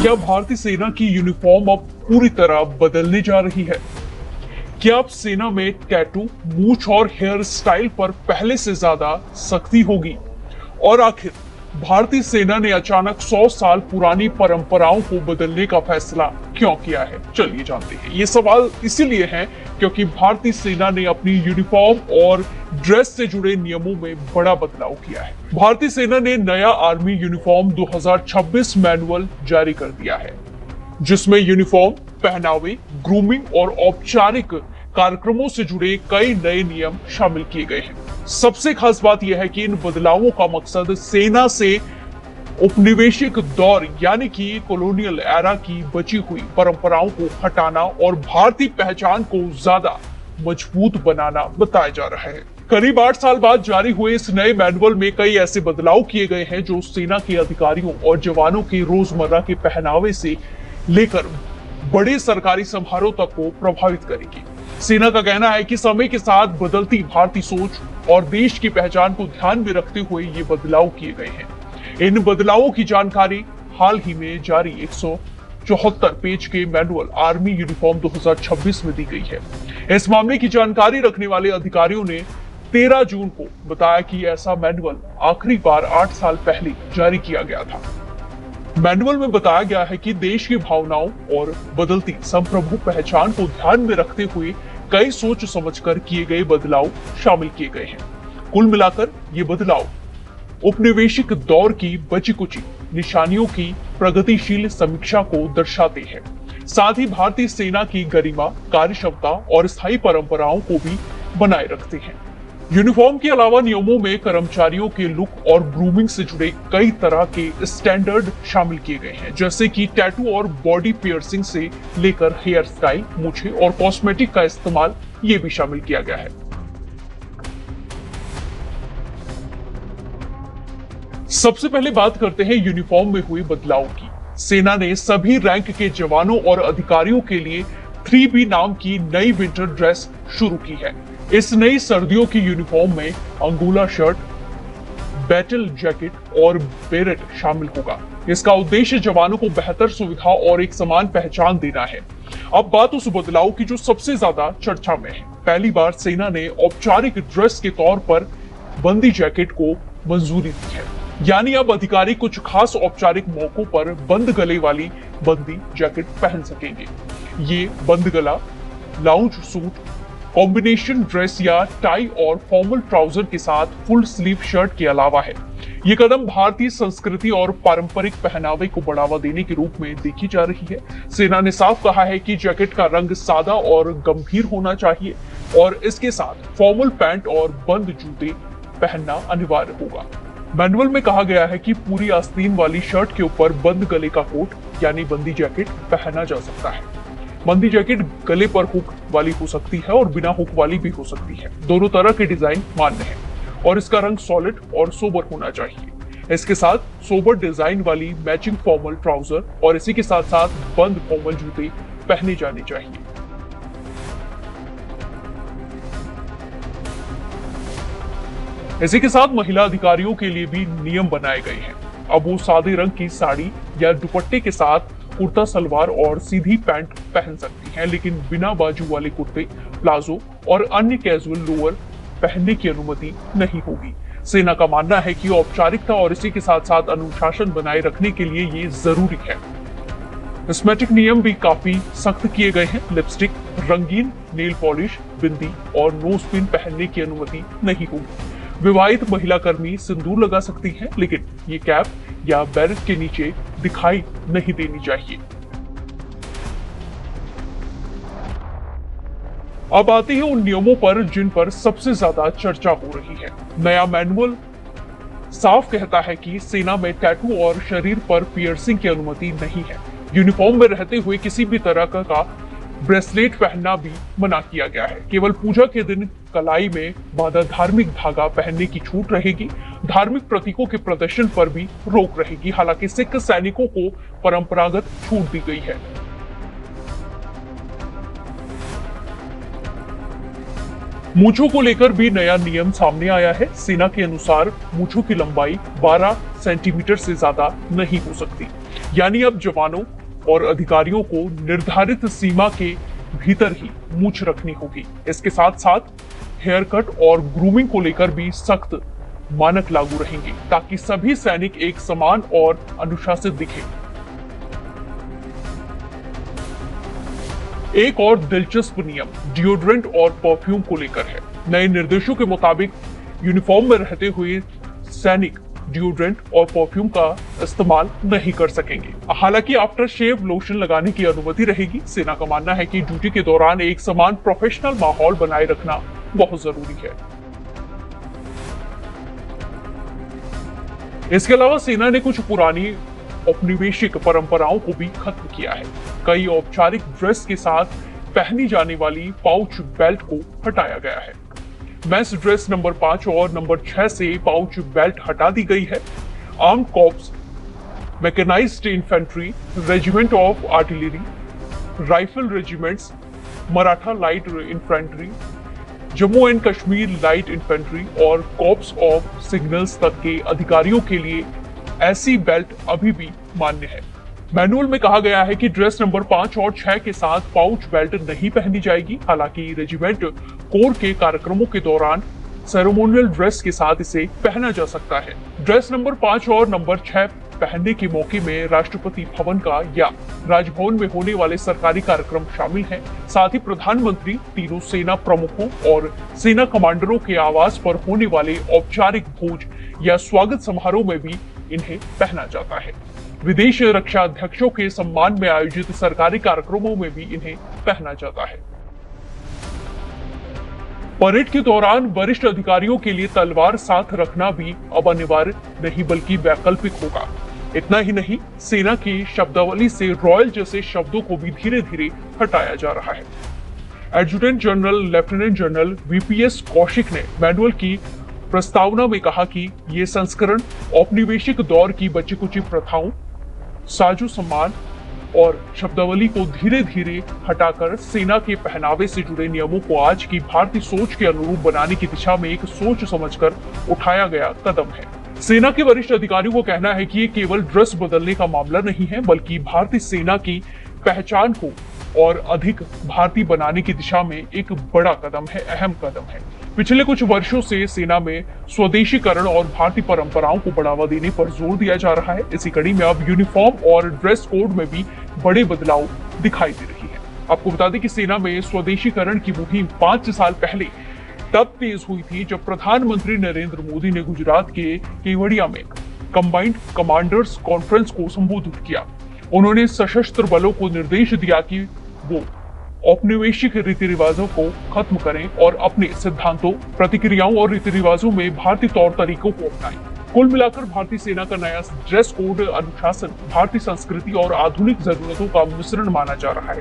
क्या भारतीय सेना की यूनिफॉर्म अब पूरी तरह बदलने जा रही है? क्या अब सेना में टैटू, मूछ और हेयर स्टाइल पर पहले से ज्यादा सख्ती होगी? और आखिर भारतीय सेना ने अचानक 100 साल पुरानी परंपराओं को बदलने का फैसला क्यों किया है? चलिए जानते हैं। ये सवाल इसीलिए है क्योंकि भारतीय सेना ने अपनी यूनिफॉर्म और ड्रेस से जुड़े नियमों में बड़ा बदलाव किया है। भारतीय सेना ने नया आर्मी यूनिफॉर्म 2026 मैनुअल जारी कर दिया है, जिसमें यूनिफॉर्म, पहनावे, ग्रूमिंग और औपचारिक कार्यक्रमों से जुड़े कई नए नियम शामिल किए गए हैं। सबसे खास बात यह है कि इन बदलावों का मकसद सेना से औपनिवेशिक दौर यानी कि कॉलोनियल एरा की बची हुई परंपराओं को हटाना और भारतीय पहचान को ज्यादा मजबूत बनाना बताया जा रहा है। करीब 8 साल बाद जारी हुए इस नए मैनुअल में कई ऐसे बदलाव किए गए हैं जो सेना के अधिकारियों और जवानों के रोजमर्रा के पहनावे से लेकर बड़े सरकारी समारोह तक को प्रभावित करेगी। सेना का कहना है कि समय के साथ बदलती भारतीय सोच और देश की पहचान को ध्यान में रखते हुए ये बदलाव किए गए हैं। इन बदलावों की जानकारी हाल ही में जारी 174 पेज के मैनुअल आर्मी यूनिफॉर्म 2026 में दी गई है। इस मामले की जानकारी रखने वाले अधिकारियों ने 13 जून को बताया कि ऐसा मैनुअल आखिरी बार 8 साल पहले जारी किया गया था। मैनुअल में बताया गया है कि देश की भावनाओं और बदलती संप्रभु पहचान को ध्यान में रखते हुए कई सोच समझकर किए गए बदलाव शामिल किए गए हैं। कुल मिलाकर ये बदलाव औपनिवेशिक दौर की बची कुची निशानियों की प्रगतिशील समीक्षा को दर्शाते हैं। साथ ही भारतीय सेना की गरिमा, कार्यक्षमता और स्थायी परंपराओं को भी बनाए रखते हैं। यूनिफॉर्म के अलावा नियमों में कर्मचारियों के लुक और ग्रूमिंग से जुड़े कई तरह के स्टैंडर्ड शामिल किए गए हैं, जैसे कि टैटू और बॉडी पियर्सिंग से लेकर हेयर स्टाइल, मूछें और कॉस्मेटिक का इस्तेमाल ये भी शामिल किया गया है। सबसे पहले बात करते हैं यूनिफॉर्म में हुए बदलाव की। सेना ने सभी रैंक के जवानों और अधिकारियों के लिए 3B नाम की नई विंटर ड्रेस शुरू की है। इस नई सर्दियों की यूनिफॉर्म में अंगोला शर्ट, बैटल जैकेट और बेरेट शामिल होगा। इसका उद्देश्य जवानों को बेहतर सुविधा और एक समान पहचान देना है। अब बात उस बदलाव की जो सबसे ज्यादा चर्चा में है। पहली बार सेना ने औपचारिक ड्रेस के तौर पर बंदी जैकेट को मंजूरी दी है, यानी अब अधिकारी कुछ खास औपचारिक मौकों पर बंद गले वाली बंदी जैकेट पहन सकेंगे। ये बंद गला, लाउंज सूट, कॉम्बिनेशन ड्रेस या टाई और फॉर्मल ट्राउजर के साथ फुल स्लीव शर्ट के अलावा है। ये कदम भारतीय संस्कृति और पारंपरिक पहनावे को बढ़ावा देने के रूप में देखी जा रही है। सेना ने साफ कहा है कि जैकेट का रंग सादा और गंभीर होना चाहिए और इसके साथ फॉर्मल पैंट और बंद जूते पहनना अनिवार्य होगा। मैनुअल में कहा गया है कि पूरी आस्तीन वाली शर्ट के ऊपर बंद गले का कोट यानी बंदी जैकेट पहना जा सकता है। बंदी जैकेट गले पर हुक वाली हो सकती है और बिना हुक वाली भी हो सकती है। दोनों तरह के डिजाइन मान्य हैं और इसका रंग सॉलिड और सोबर होना चाहिए। इसके साथ सोबर डिजाइन वाली मैचिंग फॉर्मल ट्राउजर और इसी के साथ साथ बंद फॉर्मल जूते पहने जाने चाहिए। इसी के साथ महिला अधिकारियों के लिए भी नियम बनाए गए हैं। अब वो सादे रंग की साड़ी या दुपट्टे के साथ कुर्ता सलवार और सीधी पैंट पहन सकती हैं, लेकिन बिना बाजू वाले कुर्ते, प्लाजो और अन्य कैजुअल लोअर पहनने की अनुमति नहीं होगी। सेना का मानना है कि औपचारिकता और इसी के साथ साथ अनुशासन बनाए रखने के लिए ये जरूरी है। कॉस्मेटिक नियम भी काफी सख्त किए गए हैं। लिपस्टिक, रंगीन नेल पॉलिश, बिंदी और नोज पिन पहनने की अनुमति नहीं होगी। विवाहित महिला कर्मी सिंदूर लगा सकती हैं, लेकिन ये कैप या बैरेट के नीचे दिखाई नहीं देनी चाहिए। अब आते हैं उन नियमों पर जिन पर सबसे ज्यादा चर्चा हो रही है। नया मैनुअल साफ कहता है कि सेना में टैटू और शरीर पर पियर्सिंग की अनुमति नहीं है। यूनिफॉर्म में रहते हुए किसी भी तरह का ब्रेसलेट पहनना भी मना किया गया है। केवल पूजा के दिन कलाई में बांधा धार्मिक धागा पहनने की छूट रहेगी। धार्मिक प्रतीकों के प्रदर्शन पर भी रोक रहेगी। हालांकि सिख सैनिकों को परंपरागत छूट दी गई है। मूंछों को लेकर भी नया नियम सामने आया है। सेना के अनुसार मूंछों की लंबाई 12 सेंटीमीटर से ज्यादा नहीं हो सकती। यानी अब जवानों और अधिकारियों को निर्धारित सीमा के भीतर ही मूंछ रखनी होगी। इसके साथ साथ हेयर कट और ग्रूमिंग को लेकर भी सख्त मानक लागू रहेंगे ताकि सभी सैनिक एक समान और अनुशासित दिखे। एक और दिलचस्प नियम डिओड्रेंट और परफ्यूम को लेकर है। नए निर्देशों के मुताबिक यूनिफॉर्म में रहते हुए सैनिक डिओड्रेंट और परफ्यूम का इस्तेमाल नहीं कर सकेंगे। हालांकि आफ्टर शेव लोशन लगाने की अनुमति रहेगी। सेना का मानना है कि ड्यूटी के दौरान एक समान प्रोफेशनल माहौल बनाए रखना बहुत जरूरी है। इसके अलावा सेना ने कुछ पुरानी औपनिवेशिक परंपराओं को भी खत्म किया है। कई औपचारिक ड्रेस के साथ पहनी जाने वाली पाउच बेल्ट को हटाया गया है। मैस ड्रेस नंबर 5 और नंबर 6 से पाउच बेल्ट हटा दी गई है। Armed corps, mechanised infantry, regiment of artillery, rifle regiments, Maratha light infantry, Jammu and Kashmir light infantry और कॉर्प्स ऑफ सिग्नल्स तक के अधिकारियों के लिए ऐसी बेल्ट अभी भी मान्य है। मैनुअल में कहा गया है कि ड्रेस नंबर 5 और 6 के साथ पाउच बेल्ट नहीं पहनी जाएगी। हालांकि रेजिमेंट कोर के कार्यक्रमों के दौरान सेरेमोनियल ड्रेस के साथ इसे पहना जा सकता है। ड्रेस नंबर 5 और नंबर 6 पहनने के मौके में राष्ट्रपति भवन का या राजभवन में होने वाले सरकारी कार्यक्रम शामिल हैं। साथ ही प्रधानमंत्री, तीनों सेना प्रमुखों और सेना कमांडरों के आवास पर होने वाले औपचारिक भोज या स्वागत समारोह में भी इन्हें पहना जाता है। विदेश रक्षा अध्यक्षों के सम्मान में आयोजित सरकारी कार्यक्रमों में भी इन्हें पहना जाता है। परेड के दौरान वरिष्ठ अधिकारियों के लिए तलवार साथ रखना भी अब अनिवार्य नहीं बल्कि वैकल्पिक होगा। इतना ही नहीं, सेना की शब्दावली से रॉयल जैसे शब्दों को भी धीरे धीरे हटाया जा रहा है। Adjutant general lieutenant general VPS Kaushik ने मैनुअल की प्रस्तावना में कहा कि ये संस्करण औपनिवेशिक दौर की बची कुची प्रथाओं, साजो सम्मान और शब्दावली को धीरे धीरे हटाकर सेना के पहनावे से जुड़े नियमों को आज की भारतीय सोच के अनुरूप बनाने की दिशा में एक सोच समझकर उठाया गया कदम है। सेना के वरिष्ठ अधिकारियों को कहना है कि ये केवल ड्रेस बदलने का मामला नहीं है बल्कि भारतीय सेना की पहचान को और अधिक भारतीय बनाने की दिशा में एक बड़ा कदम है, अहम कदम है। पिछले कुछ वर्षों से सेना में स्वदेशीकरण और भारतीय परंपराओं को बढ़ावा देने पर जोर दिया जा रहा है। इसी कड़ी में अब यूनिफॉर्म और ड्रेस कोड में भी बड़े बदलाव दिखाई दे रही है। आपको बता दें कि सेना में स्वदेशीकरण की मुहिम 5 साल पहले तब तेज हुई थी जब प्रधानमंत्री नरेंद्र मोदी ने गुजरात के केवड़िया में कंबाइंड कमांडर्स कॉन्फ्रेंस को संबोधित किया। उन्होंने सशस्त्र बलों को निर्देश दिया कि वो औपनिवेशिक रीति रिवाजों को खत्म करें और अपने सिद्धांतों, प्रतिक्रियाओं और रीति रिवाजों में भारतीय तौर तरीकों को अपनाएं। कुल मिलाकर भारतीय सेना का नया ड्रेस कोड अनुशासन, भारतीय संस्कृति और आधुनिक जरूरतों का मिश्रण माना जा रहा है।